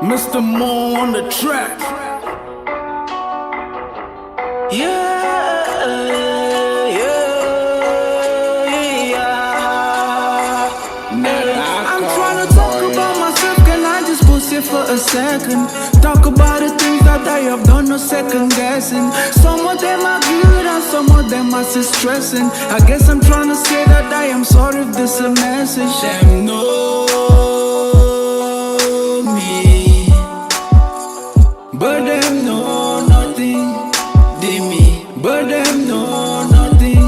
Mr. Mo on the track. Yeah, I'm trying to talk about myself, can I just pause it for a second? Talk about the things that I have done, no second guessing. Some of them are good and some of them are still stressing. I guess I'm trying to say that I am sorry if this a message. Them know me, but them know nothing. Dimmy, but them know nothing.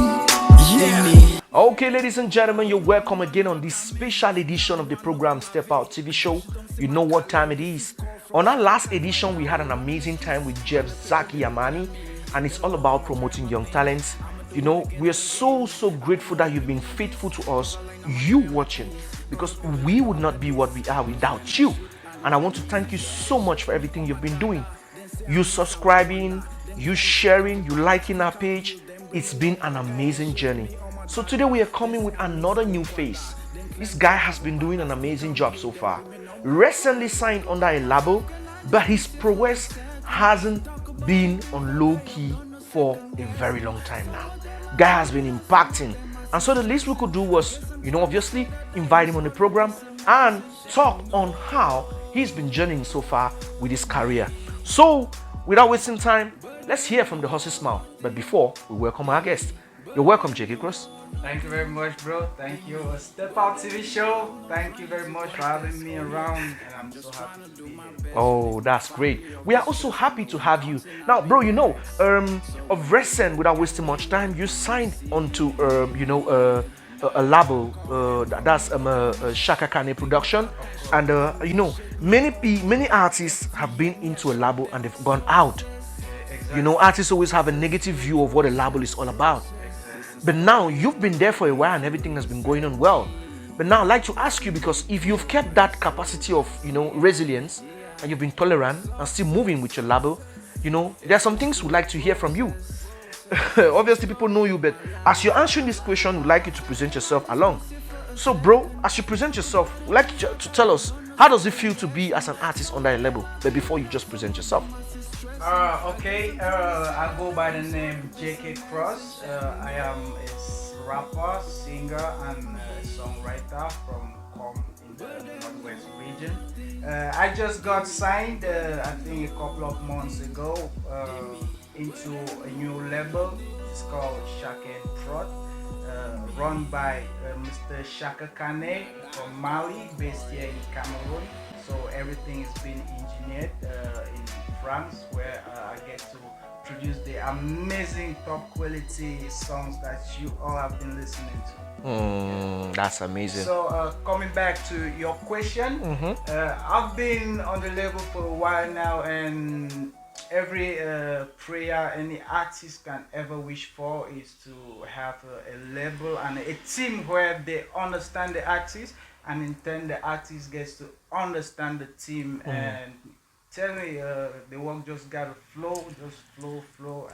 Yeah. Okay, ladies and gentlemen, you're welcome again on this special edition of the program Step Out TV show. You know what time it is. On our last edition, we had an amazing time with Jeff Zaki Yamani, and it's all about promoting young talents. You know, we are so grateful that you've been faithful to us, you watching, because we would not be what we are without you. And I want to thank you so much for everything you've been doing. You subscribing, you sharing, you liking our page. It's been an amazing journey. So today we are coming with another new face. This guy has been doing an amazing job so far. Recently signed under a label, but his prowess hasn't been on low key for a very long time now. Guy has been impacting, and so the least we could do was, obviously invite him on the program and talk on how he's been journeying so far with his career. So without wasting time, let's hear from the horse's mouth. But before we welcome our guest, you're welcome, JAYKAY KROZ. Thank you very much, bro. Thank you. Step Out TV show. Thank you very much for having me around, and I'm so happy to be here. Oh, that's great. We are also happy to have you. Now, bro, of recent, without wasting much time, you signed onto, a label that's Shaka Kane production, and many artists have been into a label and they've gone out. Exactly. Artists always have a negative view of what a label is all about. But now you've been there for a while and everything has been going on well. But now I'd like to ask you, because if you've kept that capacity of resilience, and you've been tolerant and still moving with your label, there are some things we'd like to hear from you. Obviously people know you, but as you're answering this question, we'd like you to present yourself along. So bro, as you present yourself, we'd like you to tell us, how does it feel to be as an artist under a label? But before you just present yourself. Okay. I go by the name JAYKAY KROZ. I am a rapper, singer, and songwriter from in the Northwest region. I just got signed, I think a couple of months ago, into a new label. It's called Shaka KROZ, run by Mr. Shaka Kane from Mali, based here in Cameroon. So everything is being engineered in France, where I get to produce the amazing top quality songs that you all have been listening to. That's amazing. So coming back to your question, I've been on the label for a while now, and every prayer any artist can ever wish for is to have a label and a team where they understand the artist, and in turn the artist gets to understand the team. And tell me, the work just gotta flow,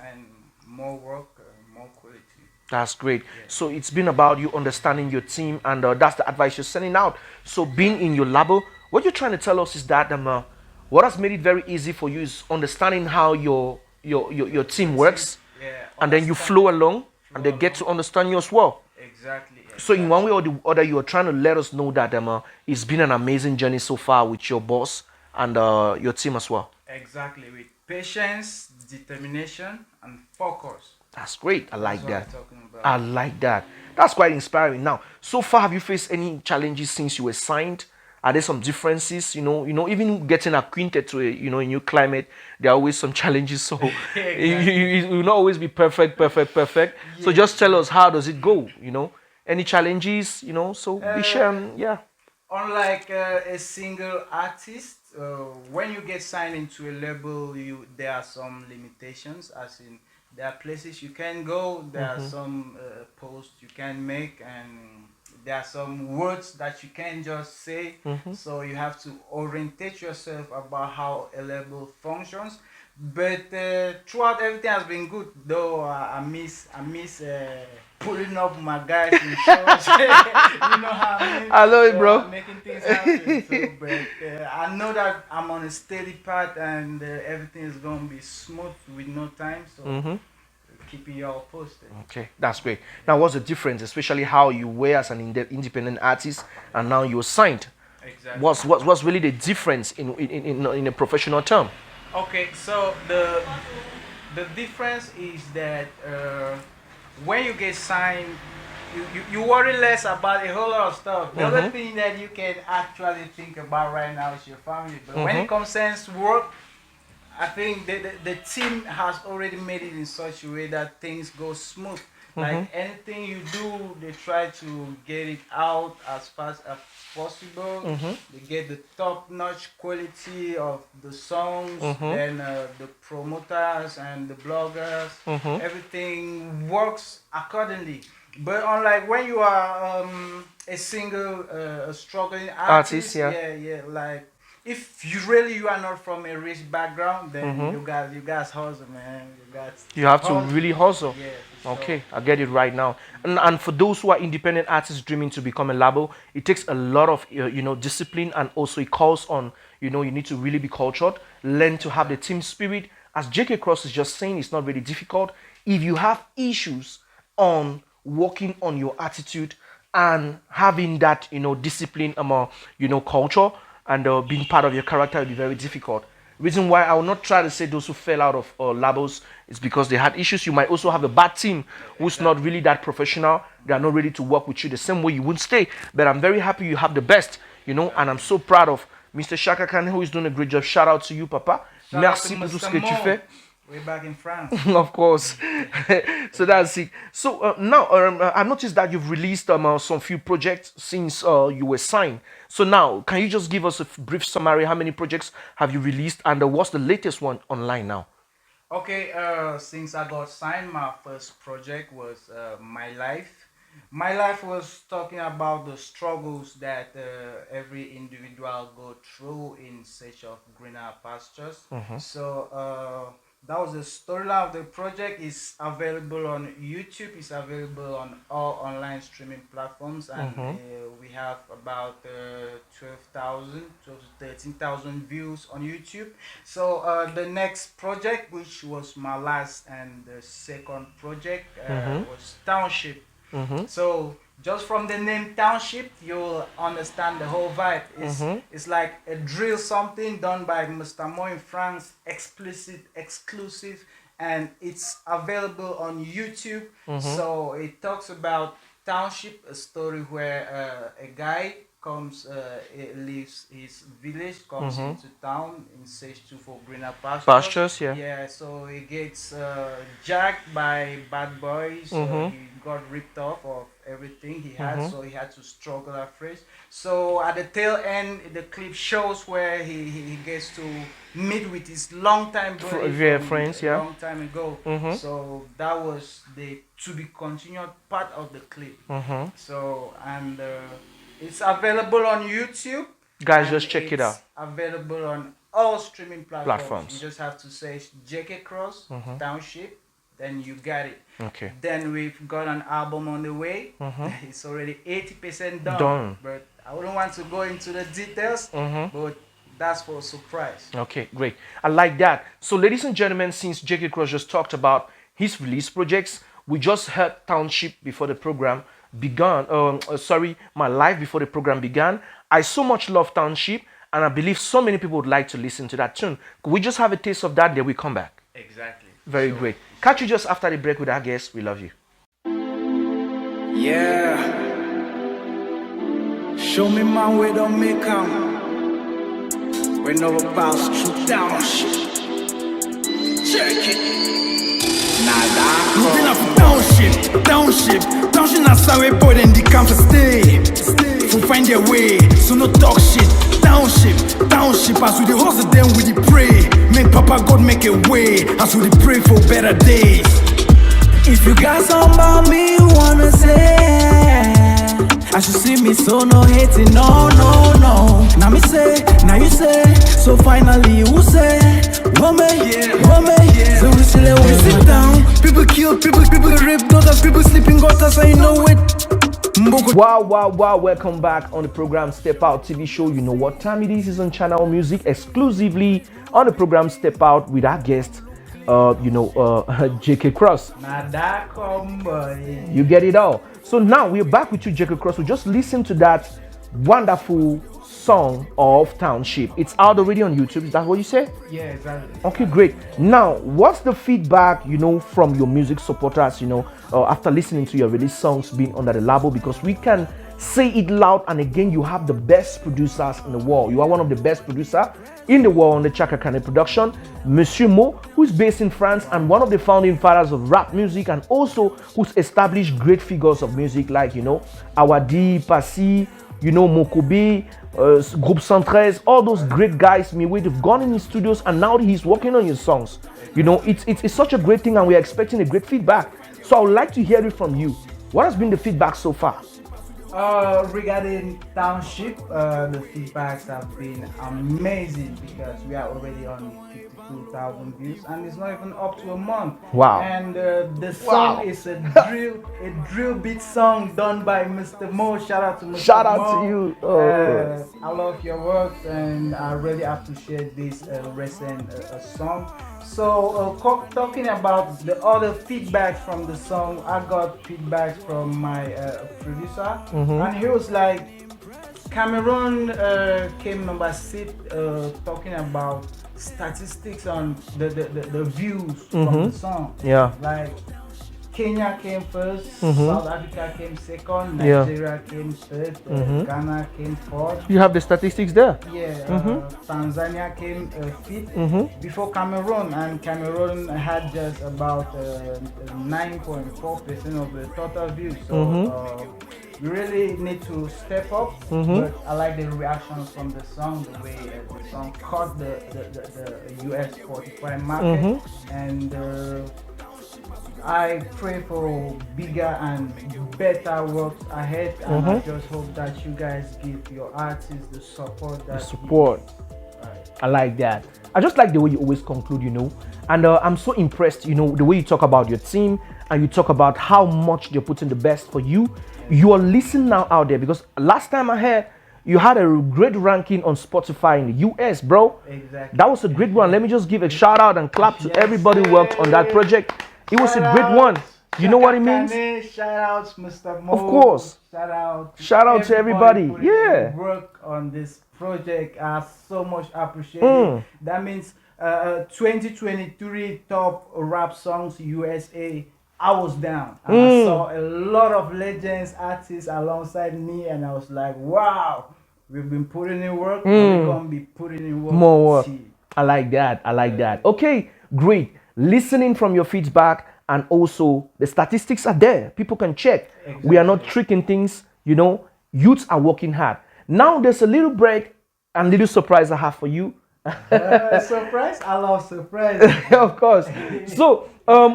and more work, more quality. That's great. Yeah. So it's been about you understanding your team, and that's the advice you're sending out. So being in your label, what you're trying to tell us is that what has made it very easy for you is understanding how your team works, and then you flow along, and they get to understand you as well. Exactly. So in one way or the other, you are trying to let us know that it's been an amazing journey so far with your boss and your team as well. Exactly, with patience, determination, and focus. That's great. I like that. That's what I'm talking about. I like that. That's quite inspiring. Now, so far, have you faced any challenges since you were signed? Are there some differences? Even getting acquainted to a new climate, there are always some challenges. So Exactly. you will not always be perfect. Yeah. So just tell us, how does it go? Any challenges? So be sharing. Yeah. Unlike a single artist, when you get signed into a label, there are some limitations. As in, there are places you can go. There are some posts you can make, and there are some words that you can't just say. So you have to orientate yourself about how a label functions. But throughout, everything has been good. Though I miss pulling up my guys in shows. You know how I mean? I love it, bro. Making things happen. So, but I know that I'm on a steady path and everything is gonna be smooth with no time. So keeping you all posted. Okay, that's great. Now, what's the difference, especially how you were as an independent artist and now you're signed? Exactly. What's really the difference in a professional term? Okay, so the difference is that when you get signed, you worry less about a whole lot of stuff. The other thing that you can actually think about right now is your family. But when it concerns work, I think the team has already made it in such a way that things go smooth. Like anything you do, they try to get it out as fast as possible. They get the top-notch quality of the songs, then the promoters and the bloggers, everything works accordingly. But unlike when you are a single, struggling artist, yeah, like if you are not from a rich background, then you guys hustle, man. You have to really hustle. Yeah, okay, I get it right now. And for those who are independent artists dreaming to become a label, it takes a lot of discipline, and also it calls on you need to really be cultured, learn to have the team spirit. As JK KROZ is just saying, it's not really difficult. If you have issues on working on your attitude and having that discipline, culture, and being part of your character will be very difficult. Reason why I will not try to say those who fell out of labels is because they had issues. You might also have a bad team who's not really that professional. They are not ready to work with you the same way you wouldn't stay. But I'm very happy you have the best, and I'm so proud of Mr. Shaka Khan, who is doing a great job. Shout out to you, Papa. Merci pour tout ce que tu fais. We're back in France. Of course. So that's it. So now I noticed that you've released some few projects since you were signed. So now, can you just give us a brief summary? How many projects have you released, and what's the latest one online now? Okay, since I got signed, my first project was My Life. My Life was talking about the struggles that every individual go through in search of greener pastures. So that was the storyline of the project. Is available on YouTube. It's available on all online streaming platforms, and we have about 12,000 to 13,000 views on YouTube. So the next project, which was my last and the second project, was Township. So just from the name Township, you'll understand the whole vibe. It's like a drill, something done by Mr. Mo in France, exclusive, and it's available on YouTube. So it talks about Township, a story where a guy comes, leaves his village, comes into town in search for greener pastures. Yeah, so he gets jacked by bad boys. He got ripped off of everything he had, so he had to struggle at first. So at the tail end, the clip shows where he gets to meet with his longtime friends, long time ago. So that was the to be continued part of the clip. So and it's available on YouTube. Guys, just check it out. Available on all streaming platforms. You just have to say JK KROZ, Township, then you got it. Okay. Then we've got an album on the way. It's already 80% done. But I wouldn't want to go into the details, but that's for a surprise. Okay, great. I like that. So, ladies and gentlemen, since JK KROZ just talked about his release projects, we just heard Township before the program began. My Life before the program began. I so much love Township, and I believe so many people would like to listen to that tune. Could we just have a taste of that, then we come back? Exactly. Very great. Catch you just after the break with our guest. We love you. Yeah. Show me my way, don't make come. We know about true Township. Check it. Moving up Township na sorry boy then the camp to stay. Who find their way, so no talk shit. Township, as we the hustle them we the pray. Make Papa God make a way, as we the pray for better days. If you got something about me you wanna say, I should see me so no hating, no. Now me say, now you say, so finally you say, woman, yeah. So we sit down, people kill, people rape, don't of people sleeping gutters, so you know it. Wow, welcome back on the program Step Out TV show. You know what time it is. It's on Channel Music, exclusively on the program Step Out with our guest, JAYKAY KROZ. You get it all. So now we're back with you, JAYKAY KROZ. We just listened to that wonderful song of Township. It's out already on YouTube. Is that what you said? Yeah, exactly. Okay, great. Now, what's the feedback, from your music supporters, after listening to your release songs being under the label? Because we can say it loud and again, you have the best producers in the world. You are one of the best producers in the world on the Chaka Kane production. Monsieur Mo, who is based in France and one of the founding fathers of rap music, and also who's established great figures of music like, Awadi, Passy, Mokobe, Groupe 113, all those great guys, they've gone in his studios and now he's working on his songs. It's such a great thing and we're expecting a great feedback. So I would like to hear it from you. What has been the feedback so far? Regarding Township, the feedbacks have been amazing because we are already on 52,000 views and it's not even up to a month. Wow. And the song is a drill beat song done by Mr. Mo. Shout out to Mr. Shout out Mo. to you. I love your work and I really appreciate this recent song. So talking about the other feedback from the song, I got feedback from my producer, and he was like, Cameroon came number 6, talking about statistics on the views from the song. Yeah. Like Kenya came first, South Africa came second, Nigeria came third, Ghana came fourth. You have the statistics there? Yeah, Tanzania came fifth before Cameroon, and Cameroon had just about 9.4% of the total views. So we really need to step up. But I like the reactions from the song, the way the song caught the US Spotify market, and I pray for bigger and better works ahead, and I just hope that you guys give your artists the support that Right. I like that. I just like the way you always conclude, and I'm so impressed, the way you talk about your team and you talk about how much they're putting the best for you. You are listening now out there, because last time I heard you had a great ranking on Spotify in the US, bro. Exactly. That was a great one. Let me just give a shout out and clap to everybody who worked on that project. It was a great one. You know what it means? Shout out, Mr. Mo. Of course. Shout out to everybody. Yeah. Work on this project. I so much appreciate it. That means 2023 top rap songs USA. I was down. And I saw a lot of legends, artists alongside me, and I was like, wow, we've been putting in work. We're gonna be putting in work. More work. I like that. Okay, great. Listening from your feedback, and also the statistics are there. People can check. Exactly. We are not tricking things. Youths are working hard. Now there's a little break and little surprise I have for you. Surprise? I love surprise. Of course. So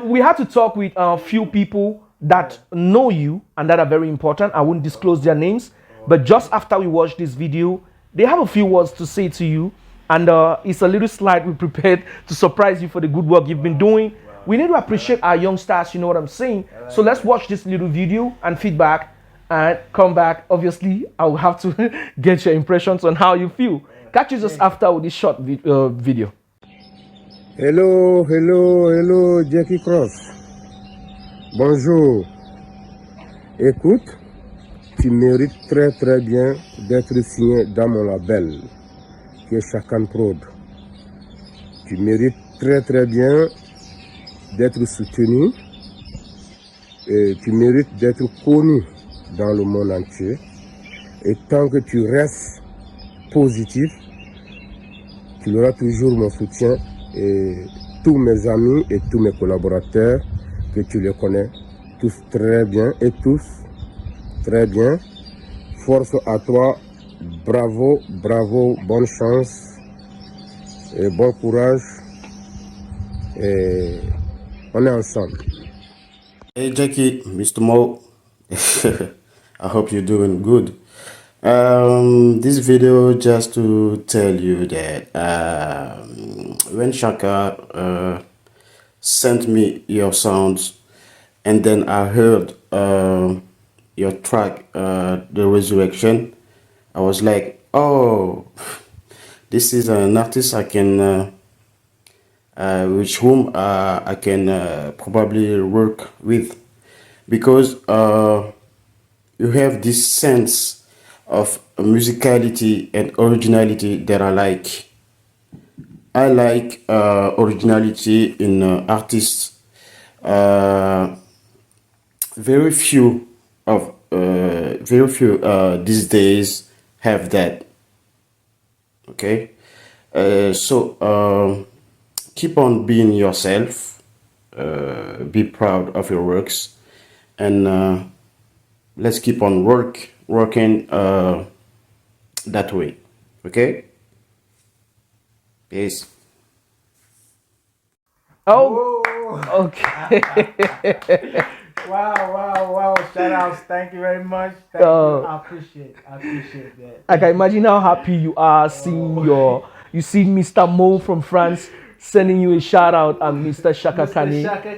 we had to talk with a few people that know you and that are very important. I won't disclose their names, but just after we watch this video, they have a few words to say to you. And it's a little slide we prepared to surprise you for the good work you've been doing. We need to appreciate our young stars, you know what I'm saying? So let's watch this little video and feedback and come back. Obviously, I will have to get your impressions on how you feel. Catch you just after with this short video. Hello, JAYKAY KROZ. Bonjour. Écoute, tu mérites très bien d'être signé dans mon label, qui est Chaka Prod. Tu mérites très bien d'être soutenu et tu mérites d'être connu dans le monde entier. Et tant que tu restes positif, tu auras toujours mon soutien et tous mes amis et tous mes collaborateurs que tu les connais tous très bien et tous très bien. Force à toi, bravo, bonne chance et bon courage et on est ensemble. Hey Jackie, Mr. Mo, I hope you're doing good. This video just to tell you that when Chaka sent me your sounds, and then I heard your track, The Resurrection. I was like, oh, this is an artist I can, with whom I can probably work with, because you have this sense of musicality and originality that I like. I like originality in artists. Very few these days have that. Okay, so keep on being yourself. Be proud of your works, and let's keep on working that way. Okay. Peace. Oh, Whoa. okay. Wow. Shout outs. Thank you very much. Thank you. I appreciate that. I can imagine how happy you are seeing you see Mr. Mo from France sending you a shout out, and Mr. Shaka Mr. Kane. Shaka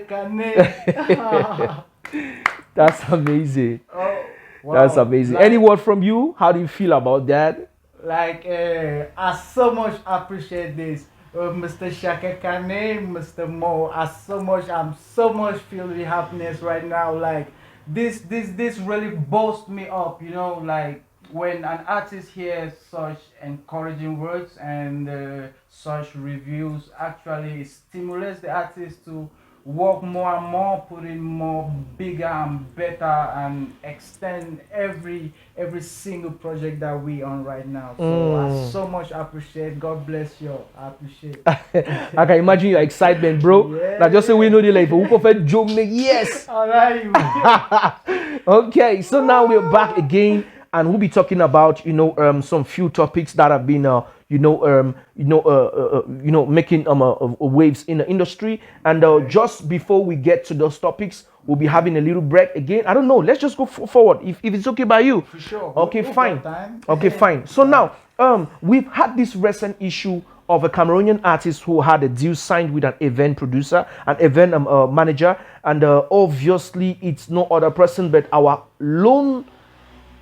Kane. That's amazing. Oh, wow. That's amazing. Like, Any word from you? How do you feel about that? Like, I so much appreciate this. Mr. Shaka Kane, Mr. Mo, I'm so much feel the happiness right now. Like, this really boasts me up, you know, like, when an artist hears such encouraging words and such reviews, actually stimulates the artist to work more and more, put in more bigger and better, and extend every single project that we on right now. So I so much appreciate. God bless you. I appreciate. I can imagine your excitement, bro. Yeah. Like, just say we know the like, who prefer joke me? Yes. All right. Okay, so now we're back again, and we'll be talking about some few topics that have been making waves in the industry. And just before we get to those topics, we'll be having a little break again. I don't know. Let's just go forward if it's okay by you. For sure. Okay, We've fine. got time. Okay, fine. So now we've had this recent issue of a Cameroonian artist who had a deal signed with an event producer, an event manager, and obviously it's no other person but our lone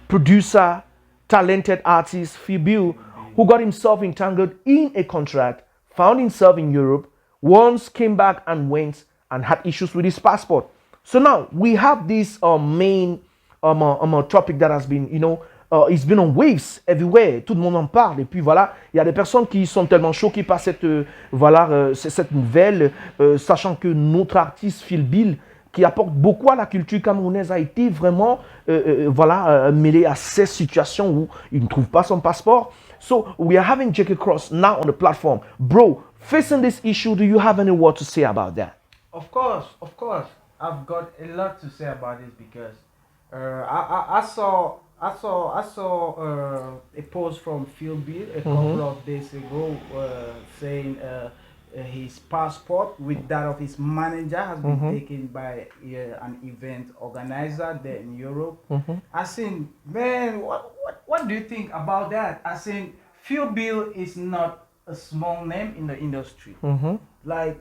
producer, talented artist Fibil, who got himself entangled in a contract, found himself in Europe, once came back and went and had issues with his passport. So now we have this main topic that has been, it's been on waves everywhere. Tout le monde en parle. Et puis voilà, il y a des personnes qui sont tellement choquées par cette nouvelle, sachant que notre artiste Phil Bill, qui apporte beaucoup à la culture camerounaise, a été vraiment mêlé à ces situations où il ne trouve pas son passeport. So we are having JAYKAY KROZ now on the platform. Bro, facing this issue, do you have any word to say about that? Of course. I've got a lot to say about this because I saw a post from Phil Bill a couple of days ago saying his passport with that of his manager has been taken by an event organizer there in Europe. I seen, man, what do you think about that? I seen Phil Bill is not a small name in the industry. Like,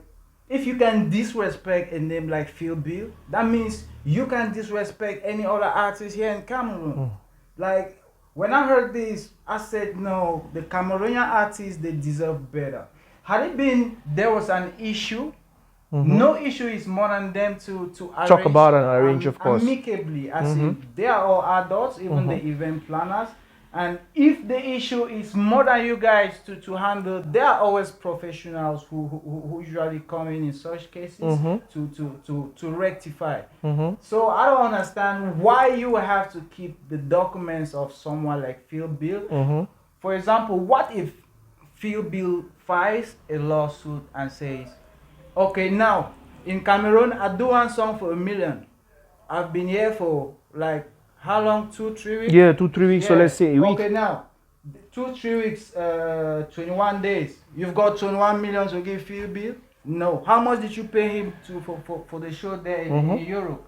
if you can disrespect a name like Phil Bill, that means you can disrespect any other artist here in Cameroon. Like, when I heard this, I said, no, the Cameroonian artists, they deserve better. Had it been there was an issue, no issue is more than them to talk about and arrange, of course. Amicably. I say they are all adults, even the event planners. And if the issue is more than you guys to handle, there are always professionals who usually come in such cases to rectify. So I don't understand why you have to keep the documents of someone like Phil Bill. For example, what if Phil Bill files a lawsuit and says, okay, now in Cameroon I do one song for $1 million. I've been here for like how long? 2-3 weeks? Yeah, 2-3 weeks. Yeah. So let's say a week. Okay, now 2-3 weeks, 21 days. You've got 21 million to give Phil Bill? No. How much did you pay him for the show there in Europe?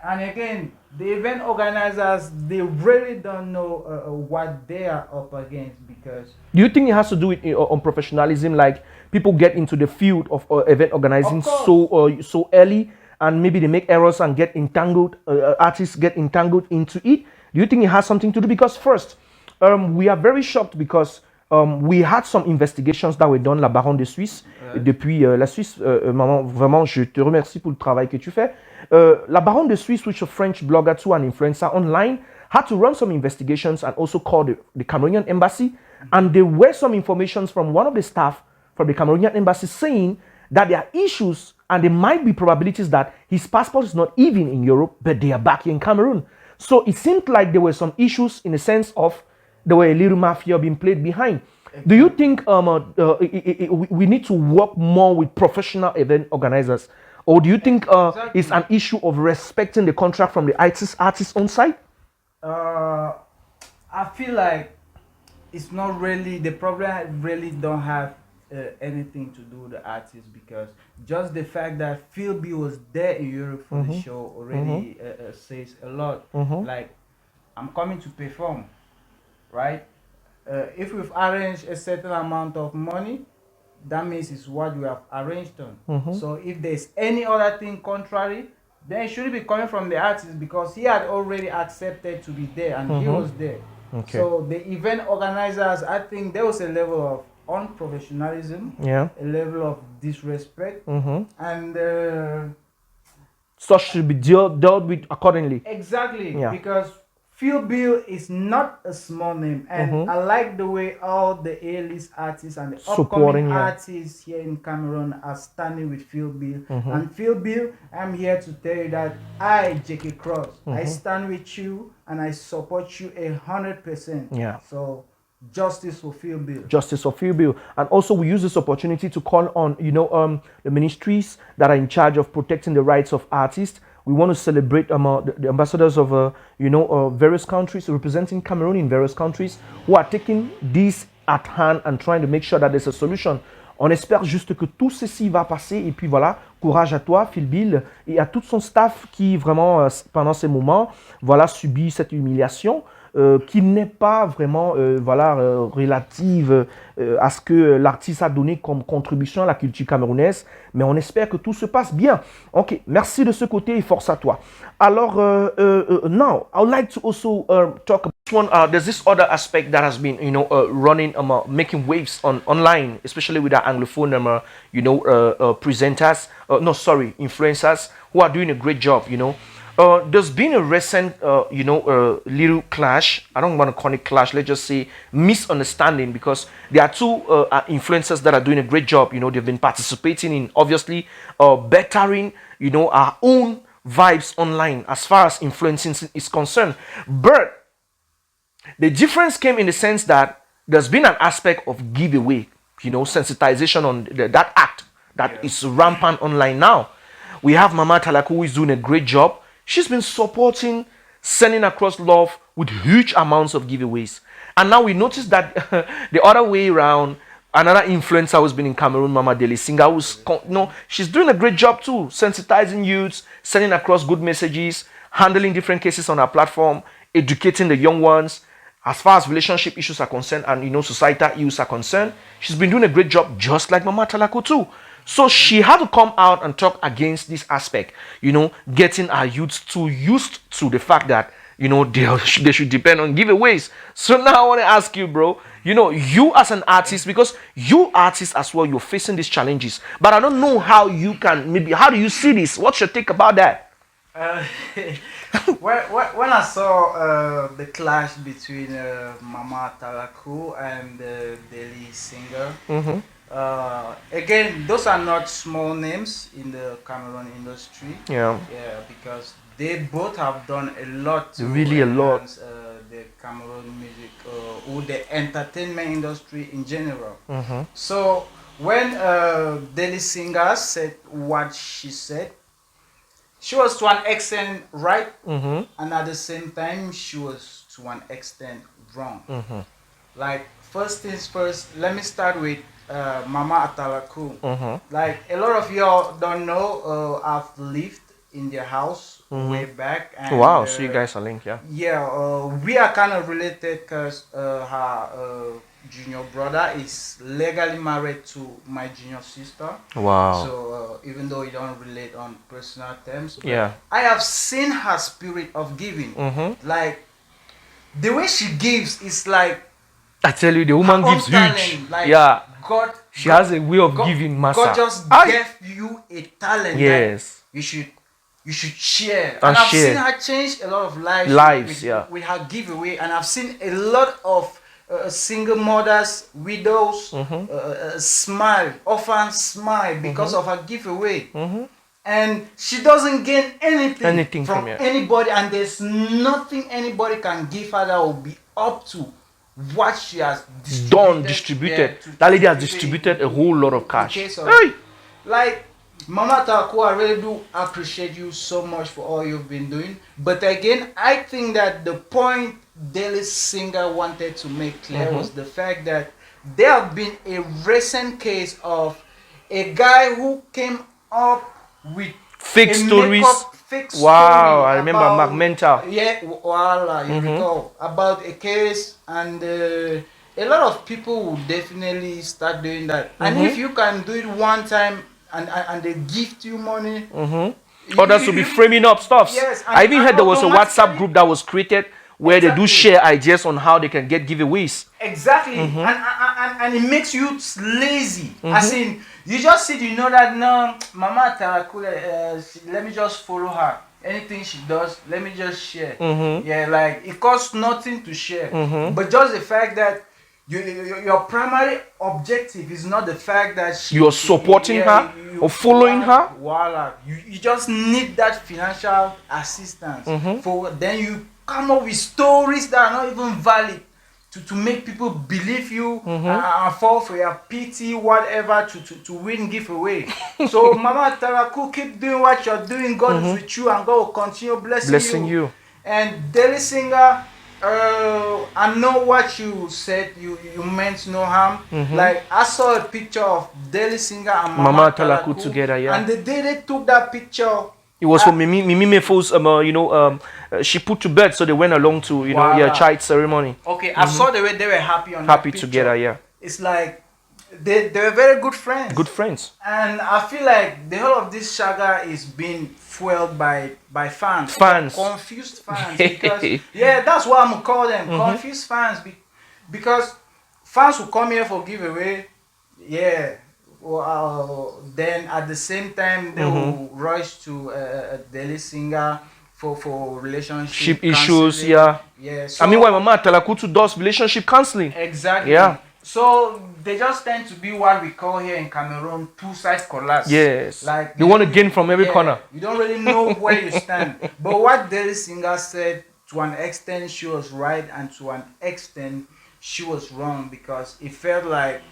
And again, the event organizers, they really don't know what they are up against because... Do you think it has to do with on professionalism? Like, people get into the field of event organizing so early, and maybe they make errors and get entangled, artists get entangled into it? Do you think it has something to do? Because first, we are very shocked because we had some investigations that were done, la Baronne de Suisse, depuis la Suisse. Maman, vraiment, je te remercie pour le travail que tu fais. La Baronne de Suisse, which is a French blogger too, an influencer online, had to run some investigations and also call the Cameroonian embassy. And there were some informations from one of the staff from the Cameroonian embassy saying that there are issues and there might be probabilities that his passport is not even in Europe, but they are back in Cameroon. So it seemed like there were some issues in the sense of there were a little mafia being played behind. Do you think we need to work more with professional event organizers? Or do you think it's an issue of respecting the contract from the artist on side? I feel like it's not really the problem. I really don't have anything to do with the artist, because just the fact that Phil B was there in Europe for the show already says a lot. Like, I'm coming to perform, right? If we've arranged a certain amount of money, that means it's what we have arranged on. So if there's any other thing contrary, then it shouldn't be coming from the artist, because he had already accepted to be there and he was there. Okay. So the event organizers, I think there was a level of unprofessionalism, a level of disrespect, and such should be dealt with accordingly. Exactly, because Phil Bill is not a small name, and I like the way all the A-list artists and the upcoming artists here in Cameroon are standing with Phil Bill. And Phil Bill, I'm here to tell you that I, JAYKAY KROZ, I stand with you and I support you 100%. Yeah. So justice for Phil Bill. Justice for Phil Bill. And also we use this opportunity to call on, the ministries that are in charge of protecting the rights of artists. We want to celebrate the ambassadors of, various countries, representing Cameroon in various countries, who are taking this at hand and trying to make sure that there's a solution. On espère juste que tout ceci va passer. Et puis voilà, courage à toi, Phil Bill, et à tout son staff qui vraiment, pendant ces moments, voilà, subit cette humiliation. Qui n'est pas vraiment relative à ce que l'artiste a donné comme contribution à la culture camerounaise, mais on espère que tout se passe bien. Ok, merci de ce côté et force à toi. Alors, now, I would like to also talk about this one. There's this other aspect that has been, running, making waves online, especially with our Anglophone, presenters, influencers who are doing a great job, there's been a recent, little clash. I don't want to call it clash. Let's just say misunderstanding, because there are two influencers that are doing a great job. They've been participating in, obviously, bettering, our own vibes online as far as influencing is concerned. But the difference came in the sense that there's been an aspect of giveaway, sensitization on that act that is rampant online now. We have Mama Talaku, who is doing a great job. She's been supporting, sending across love with huge amounts of giveaways. And now we notice that the other way around, another influencer who's been in Cameroon, Mama Deli Singer, she's doing a great job too, sensitizing youths, sending across good messages, handling different cases on her platform, educating the young ones. As far as relationship issues are concerned and, societal issues are concerned, she's been doing a great job, just like Mama Talako too. So she had to come out and talk against this aspect, getting our youths too used to the fact that, they should depend on giveaways. So now I want to ask you, bro, you as an artist, because you artists as well, you're facing these challenges. But I don't know how you can, how do you see this? What's your take about that? When I saw the clash between Mama Talaku and Deli Singer, again, those are not small names in the Cameroon industry. Yeah, because they both have done a lot to enhance the Cameroon music or the entertainment industry in general. So when Deli Singer said what she said, she was to an extent right, and at the same time she was to an extent wrong. Like, first things first, let me start with Mama Atalaku. Like, a lot of y'all don't know, I've lived in their house way back. And, so you guys are linked, we are kind of related because her junior brother is legally married to my junior sister. Wow. So even though we don't relate on personal terms, but Yeah. I have seen her spirit of giving. Mm-hmm. Like the way she gives is like I tell you, the woman her own gives talent. huge. Like Yeah. God, She has a way of giving, massa. God just Aye. gave you a talent Yes. that you should share. And I've share. seen her change a lot of lives. Lives, yeah. With her giveaway, and I've seen a lot of single mothers, widows, smile, orphans smile because of her giveaway. And she doesn't gain anything from it. anybody, and there's nothing anybody can give her that will be up to what she has distributed. That lady has distributed a whole lot of cash. Hey! Like Mama Taku, I really do appreciate you so much for all you've been doing. But again, I think that the point Daily Singer wanted to make clear was the fact that there have been a recent case of a guy who came up with Fake stories. Fake Wow, story I remember about, Mark Mental. Yeah, voila, you recall about a case, and a lot of people will definitely start doing that. And if you can do it one time and they gift you money, Others will be framing up stuff. Yes, I even heard there was a WhatsApp automatically- group that was created where they do share ideas on how they can get giveaways. Exactly, and it makes you lazy. As in, you just sit, you know that no, Mama Tarakule, let me just follow her. Anything she does, let me just share. Yeah, like it costs nothing to share, but just the fact that your primary objective is not the fact that You're supporting her or following her. Voila, you just need that financial assistance. For then you come up with stories that are not even valid to make people believe you and fall for your pity, whatever, to win giveaway. So Mama Taraku, keep doing what you're doing. God is with you, and God will continue blessing you. And Daily Singer, I know what you said. You meant no harm. Like I saw a picture of Daily Singer and Mama Talaku Talaku together, yeah. And the day they took that picture, it was for Mimi Mefo's, she put to bed, so they went along to, child ceremony. Okay, I saw the way they were happy on Happy that picture. together, yeah. It's like they were very good friends. Good friends. And I feel like the whole of this saga is being fueled by fans. Fans. Confused fans. Because, yeah, that's what I'm going to call them. Confused fans. Because fans who come here for giveaway, yeah. Then at the same time, they will rush to a Daily Singer for relationship issues, yeah. So, I mean, why Mama Talakutu does relationship counseling. Exactly. Yeah. So they just tend to be what we call here in Cameroon two-side collapse. Yes. Like you want to gain from every corner. You don't really know where you stand. But what Daily Singer said, to an extent she was right, and to an extent she was wrong, because it felt like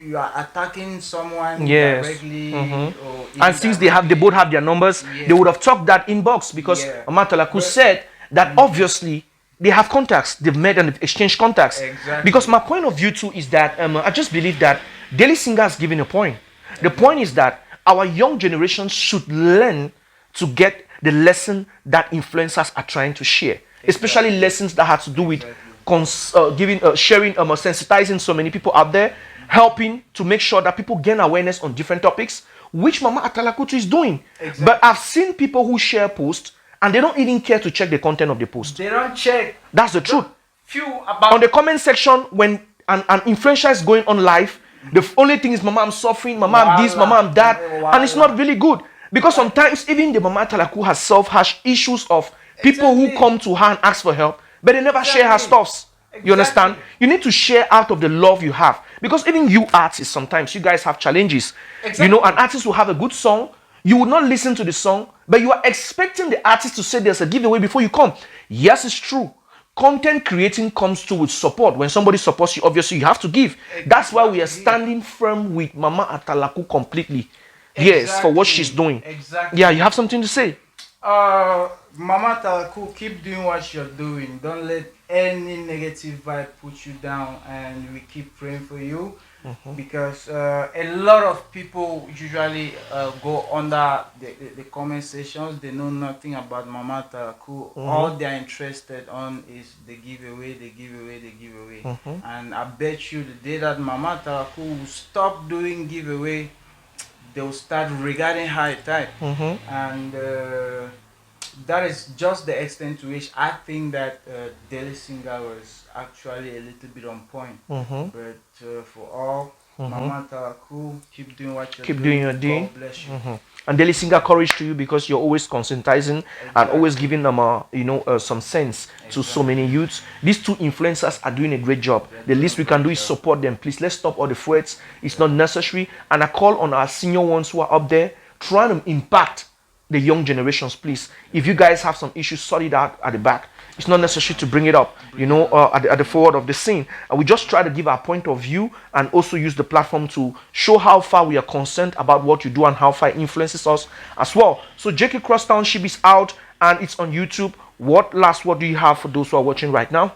you are attacking someone directly, or and since they both have their numbers, they would have talked that inbox, because Mama Talaku said that obviously they have contacts, they've met and exchanged contacts. Exactly. Because my point of view too is that I just believe that Daily Singer is giving a point. The point is that our young generation should learn to get the lesson that influencers are trying to share, especially lessons that have to do with sharing, sensitizing so many people out there, helping to make sure that people gain awareness on different topics, which Mama Atalakutu is doing. Exactly. But I've seen people who share posts and they don't even care to check the content of the post. They don't check. That's the truth. On the comment section, when an influencer is going on live, the only thing is, Mama, I'm suffering, Mama, I'm this, Mama, I'm that. And it's not really good. Because sometimes even the Mama Atalaku herself has issues of people who come to her and ask for help, but they never share her stuffs. You understand? You need to share out of the love you have. Because even you artists, sometimes you guys have challenges. Exactly. You know, an artist will have a good song. You will not listen to the song, but you are expecting the artist to say there's a giveaway before you come. Yes, it's true. Content creating comes to with support. When somebody supports you, obviously you have to give. Exactly. That's why we are standing firm with Mama Atalaku completely. Exactly. Yes, for what she's doing. Exactly. Yeah, you have something to say? Mama Atalaku, keep doing what you're doing. Don't let any negative vibe put you down, and we keep praying for you. because a lot of people usually go under the comment sections. They know nothing about Mama Taraku. All they are interested on is the giveaway, the giveaway, the giveaway. And I bet you the day that Mama Taraku will stop doing giveaway, they will start regarding high type. And that is just the extent to which I think that Daily Singer was actually a little bit on point. But for all, Mama Taraku, keep doing what you're Keep doing your thing. God bless you. And Daily Singer, courage to you, because you're always conscientizing and always giving them some sense to so many youths. These two influencers are doing a great job. The least we can do is support them. Please, let's stop all the threats. It's not necessary. And I call on our senior ones who are up there trying to impact the young generations. Please, if you guys have some issues, sort it out at the back. It's not necessary to bring it up, at the forward of the scene. And we just try to give our point of view and also use the platform to show how far we are concerned about what you do and how far it influences us as well. So JAYKAY Cross Township is out and it's on YouTube. What last word do you have for those who are watching right now?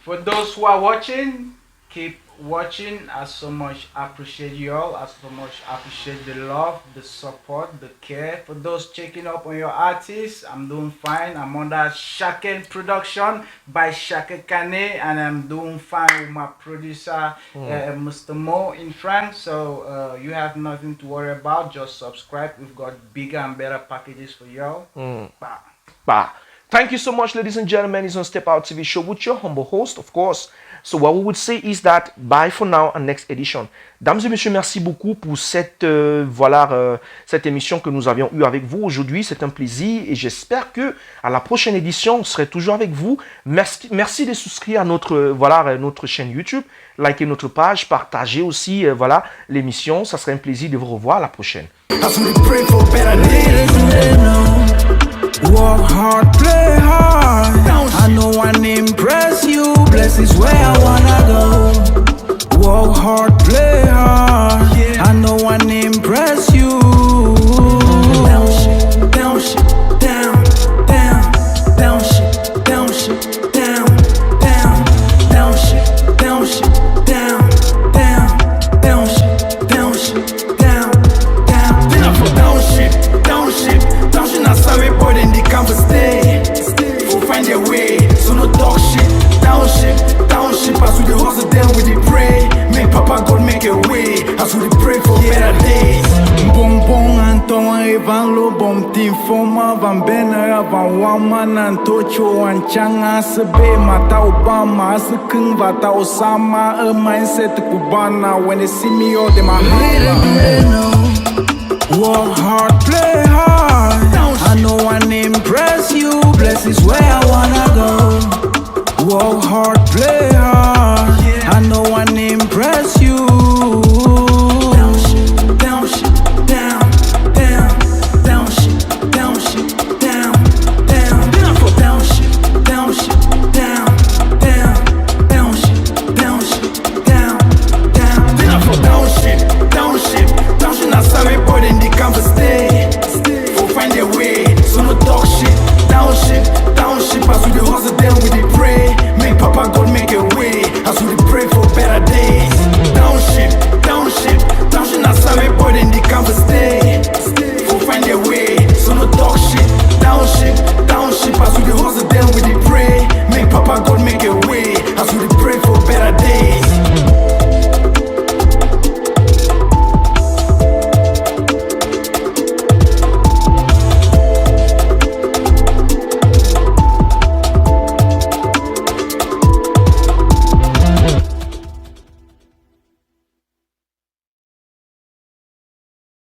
For those who are watching, keep watching. I so much appreciate you all. I so much appreciate the love, the support, the care. For those checking up on your artists, I'm doing fine. I'm under Shaken production by Shaka Kane, and I'm doing fine with my producer Mr. Mo in France. So you have nothing to worry about. Just subscribe. We've got bigger and better packages for y'all. Bah. Thank you so much, ladies and gentlemen. It's on Step Out TV show with your humble host, of course. So what we would say is that bye for now and next edition. Dames et messieurs, merci beaucoup pour cette cette émission que nous avions eue avec vous aujourd'hui. C'est un plaisir et j'espère que à la prochaine édition, on serait toujours avec vous. Merci de souscrire à notre chaîne YouTube, likez notre page, partagez aussi l'émission. Ça serait un plaisir de vous revoir à la prochaine. Work hard, play hard. I know I impress you. Bless is where I wanna go. Work hard, play hard. I know I impress you. Down shit, down shit, down, down, down shit, down shit, down, down, down shit, down shit, down, down, down shit, down shit, down, down. Dinner for down shit, down shit, down shit. Now sorry, boy, then they can't stay. We'll find their way, so no dog shit, down shit, down shit. As we the hustle, then we the pray. Make Papa God make a way. As we pray for better days. Bong bong Anton Evan Lo bom team forma van Benner van Waman and Tocho and Changa Sebe Mata Obama Asakung Vata Osama a mindset Cubana. When they see me all them are work hard, play hard. I know I impress you. Bless is where I wanna go. Work hard, play hard. I know I